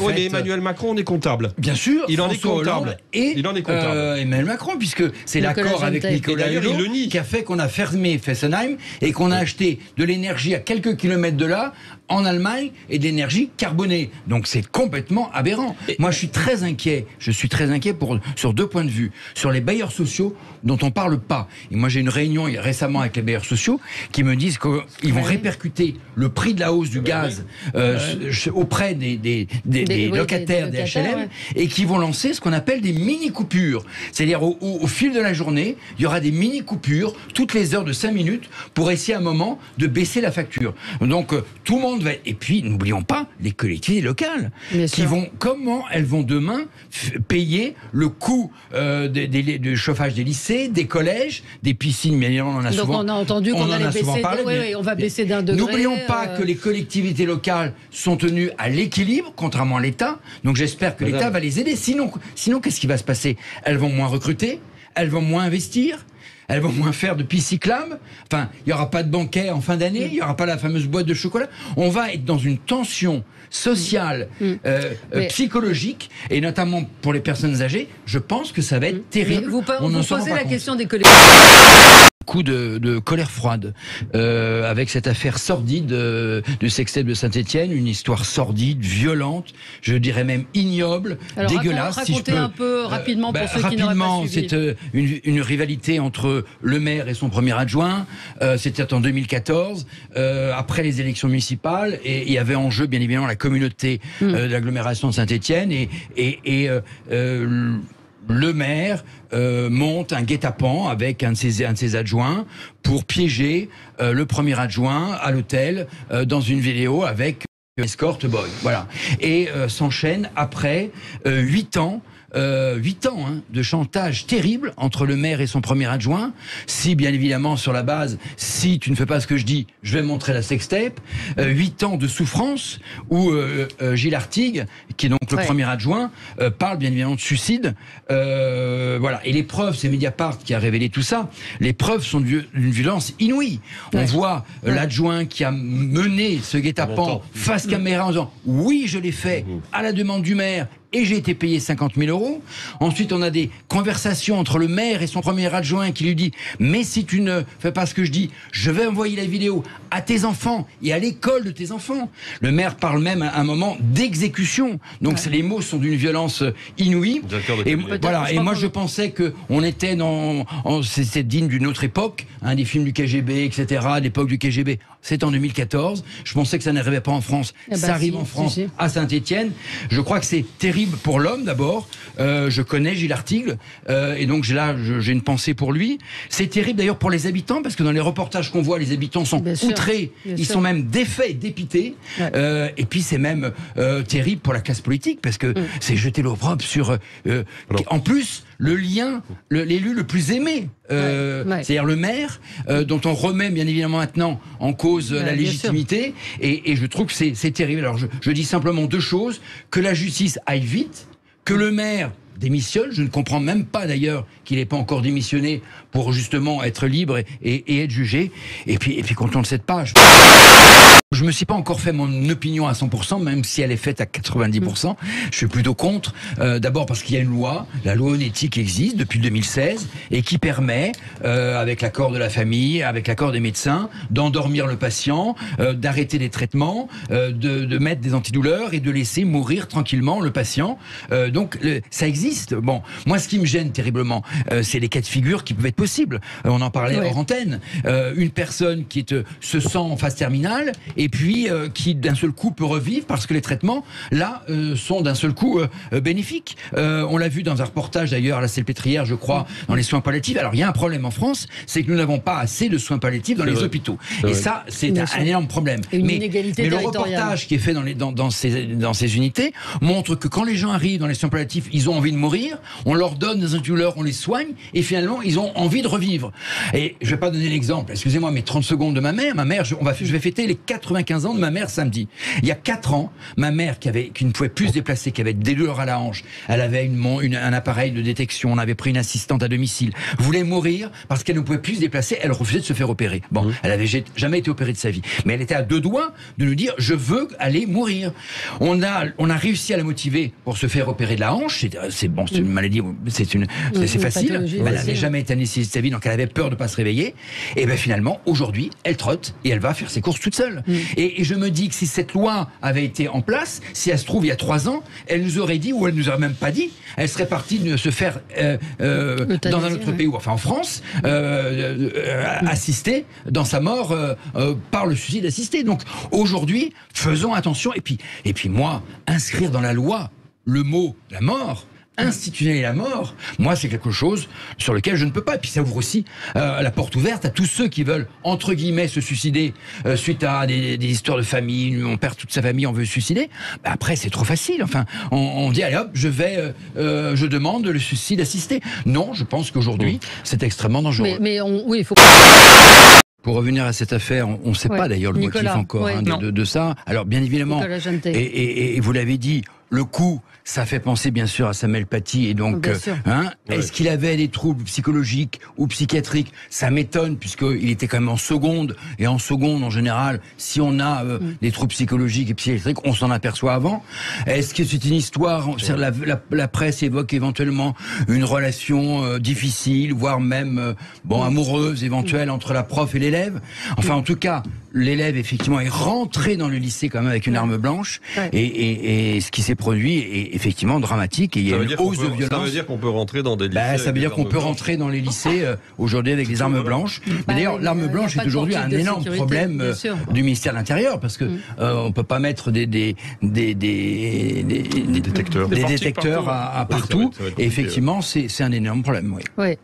Oui, mais Emmanuel Macron, on est comptable. Bien sûr. Il en est comptable. Il en est comptable. Emmanuel Macron, puisque c'est l'accord avec Nicolas Hulot qui a fait qu'on a fermé Fessenheim et qu'on a acheté de l'énergie à quelques kilomètres de là, en Allemagne, et de l'énergie carbonée. Donc c'est complètement aberrant. Moi, je suis très inquiet. Je suis très inquiet sur deux points de vue. Sur les bailleurs sociaux dont on parle pas. Et moi, j'ai une réunion récemment avec les bailleurs sociaux qui me disent qu'ils vont répercuter le prix de la hausse du gaz auprès des locataires des HLM et qui vont lancer ce qu'on appelle des mini-coupures. C'est-à-dire au fil de la journée, il y aura des mini-coupures toutes les heures de 5 minutes pour essayer à un moment de baisser la facture. Donc tout le monde va... Et puis, n'oublions pas les collectivités locales comment elles vont demain payer le coût du chauffage des lycées, des collèges, des piscines, bien évidemment, on a entendu qu'on allait baisser. On va baisser d'un degré. N'oublions pas que les collectivités locales sont tenues à l'équilibre, contrairement à l'État. Donc j'espère que l'État va les aider. Sinon qu'est-ce qui va se passer? Elles vont moins recruter, elles vont moins investir. Elles vont moins faire de pistes cyclables. Enfin, il n'y aura pas de banquet en fin d'année. Il n'y aura pas la fameuse boîte de chocolat. On va être dans une tension sociale, psychologique, et notamment pour les personnes âgées. Je pense que ça va être terrible. Vous posez la question des collectivités. Coup de colère froide avec cette affaire sordide du sextape de Saint-Étienne, une histoire sordide, violente, je dirais même ignoble, dégueulasse. Racontez un peu rapidement pour ceux qui n'auraient pas suivi. C'est une rivalité entre le maire et son premier adjoint. C'était en 2014, après les élections municipales, et il y avait en jeu bien évidemment la communauté de l'agglomération de Saint-Étienne et le maire monte un guet-apens avec un de ses adjoints pour piéger le premier adjoint à l'hôtel dans une vidéo avec escort boy. Voilà. Et s'enchaîne après 8 ans. 8 ans de chantage terrible entre le maire et son premier adjoint. Si, bien évidemment, sur la base, si tu ne fais pas ce que je dis, je vais montrer la sextape. 8 ans de souffrance où Gilles Artigue, qui est donc le premier adjoint, parle bien évidemment de suicide. Voilà. Et les preuves, c'est Mediapart qui a révélé tout ça. Les preuves sont d'une violence inouïe. On voit l'adjoint qui a mené ce guet-apens face caméra en disant « Oui, je l'ai fait à la demande du maire ». Et j'ai été payé 50 000 €. Ensuite, on a des conversations entre le maire et son premier adjoint qui lui dit « Mais si tu ne fais pas ce que je dis, je vais envoyer la vidéo à tes enfants et à l'école de tes enfants. » Le maire parle même à un moment d'exécution. Donc les mots sont d'une violence inouïe. Et voilà. Et moi, je pensais qu'on était c'était digne d'une autre époque, des films du KGB, etc., l'époque du KGB. C'est en 2014. Je pensais que ça n'arrivait pas en France. Ça arrive en France, à Saint-Étienne. Je crois que c'est terrible pour l'homme, d'abord. Je connais Gilles Artigue, et donc j'ai une pensée pour lui. C'est terrible, d'ailleurs, pour les habitants, parce que dans les reportages qu'on voit, les habitants sont outrés. Ils sont même défaits, dépités. Et puis, c'est même terrible pour la classe politique, parce que c'est jeter l'opprobre sur... en plus, l'élu le plus aimé, c'est-à-dire le maire, dont on remet bien évidemment maintenant en cause la légitimité, et je trouve que c'est terrible. Alors je dis simplement deux choses: que la justice aille vite, que le maire démissionne. Je ne comprends même pas d'ailleurs qu'il n'ait pas encore démissionné pour justement être libre et être jugé. Et puis qu'on tourne cette page. Je me suis pas encore fait mon opinion à 100%, même si elle est faite à 90%. Je suis plutôt contre. D'abord parce qu'il y a une loi, la loi Onetti qui existe depuis 2016 et qui permet, avec l'accord de la famille, avec l'accord des médecins, d'endormir le patient, d'arrêter les traitements, de mettre des antidouleurs et de laisser mourir tranquillement le patient. Donc ça existe. Bon, moi ce qui me gêne terriblement, c'est les cas de figure qui peuvent être possibles. On en parlait hors antenne. Une personne qui se sent en phase terminale et puis qui d'un seul coup peut revivre parce que les traitements là sont d'un seul coup bénéfiques. On l'a vu dans un reportage d'ailleurs à la Salpêtrière, je crois, dans les soins palliatifs. Alors il y a un problème en France, c'est que nous n'avons pas assez de soins palliatifs dans les hôpitaux. Et ça, c'est un énorme problème. Mais le reportage qui est fait dans ces unités montre que quand les gens arrivent dans les soins palliatifs, ils ont envie de de mourir, on leur donne des antidouleurs, on les soigne, et finalement, ils ont envie de revivre. Et je vais pas donner l'exemple, excusez-moi, mais 30 secondes de ma mère, je vais fêter les 95 ans de ma mère samedi. Il y a 4 ans, ma mère qui ne pouvait plus se déplacer, qui avait des douleurs à la hanche, elle avait un appareil de détection, on avait pris une assistante à domicile, voulait mourir parce qu'elle ne pouvait plus se déplacer, elle refusait de se faire opérer. Bon, elle avait jamais été opérée de sa vie, mais elle était à 2 doigts de nous dire je veux aller mourir. On a réussi à la motiver pour se faire opérer de la hanche. C'est une maladie, c'est facile. Elle n'avait jamais été anesthésiée de sa vie, donc elle avait peur de ne pas se réveiller. Et bien finalement, aujourd'hui, elle trotte et elle va faire ses courses toute seule. Et je me dis que si cette loi avait été en place, si elle se trouve il y a 3 ans, elle nous aurait dit, ou elle nous aurait même pas dit, elle serait partie de se faire dans un autre pays, enfin en France, assister dans sa mort par le suicide assisté. Donc aujourd'hui, faisons attention. Et puis moi, inscrire dans la loi le mot la mort, institutionnaliser la mort, moi c'est quelque chose sur lequel je ne peux pas. Et puis ça ouvre aussi la porte ouverte à tous ceux qui veulent entre guillemets se suicider suite à des histoires de famille, on perd toute sa famille, on veut se suicider. Bah après c'est trop facile. Enfin, on dit allez hop, je demande le suicide assisté. Non, je pense qu'aujourd'hui c'est extrêmement dangereux. Mais oui, il faut. Pour revenir à cette affaire, on ne sait pas d'ailleurs le motif encore de ça. Alors bien évidemment, et vous l'avez dit, le coup, ça fait penser bien sûr à Samuel Paty, et donc, est-ce qu'il avait des troubles psychologiques ou psychiatriques? Ça m'étonne, puisqu'il était quand même en seconde, et en seconde, en général, si on a des troubles psychologiques et psychiatriques, on s'en aperçoit avant. Est-ce que c'est une histoire, la presse évoque éventuellement une relation difficile, voire même amoureuse éventuelle entre la prof et l'élève? Enfin, en tout cas, l'élève, effectivement, est rentré dans le lycée quand même avec une arme blanche, et ce qui s'est produit est effectivement dramatique, et il y a une hausse de violence. Ça veut dire qu'on peut rentrer dans des lycées. Ça veut dire qu'on peut rentrer dans les lycées aujourd'hui avec des armes blanches. Mais d'ailleurs, l'arme blanche est aujourd'hui un énorme problème du ministère de l'Intérieur, parce que on peut pas mettre des détecteurs à partout. Et effectivement, c'est un énorme problème. Oui.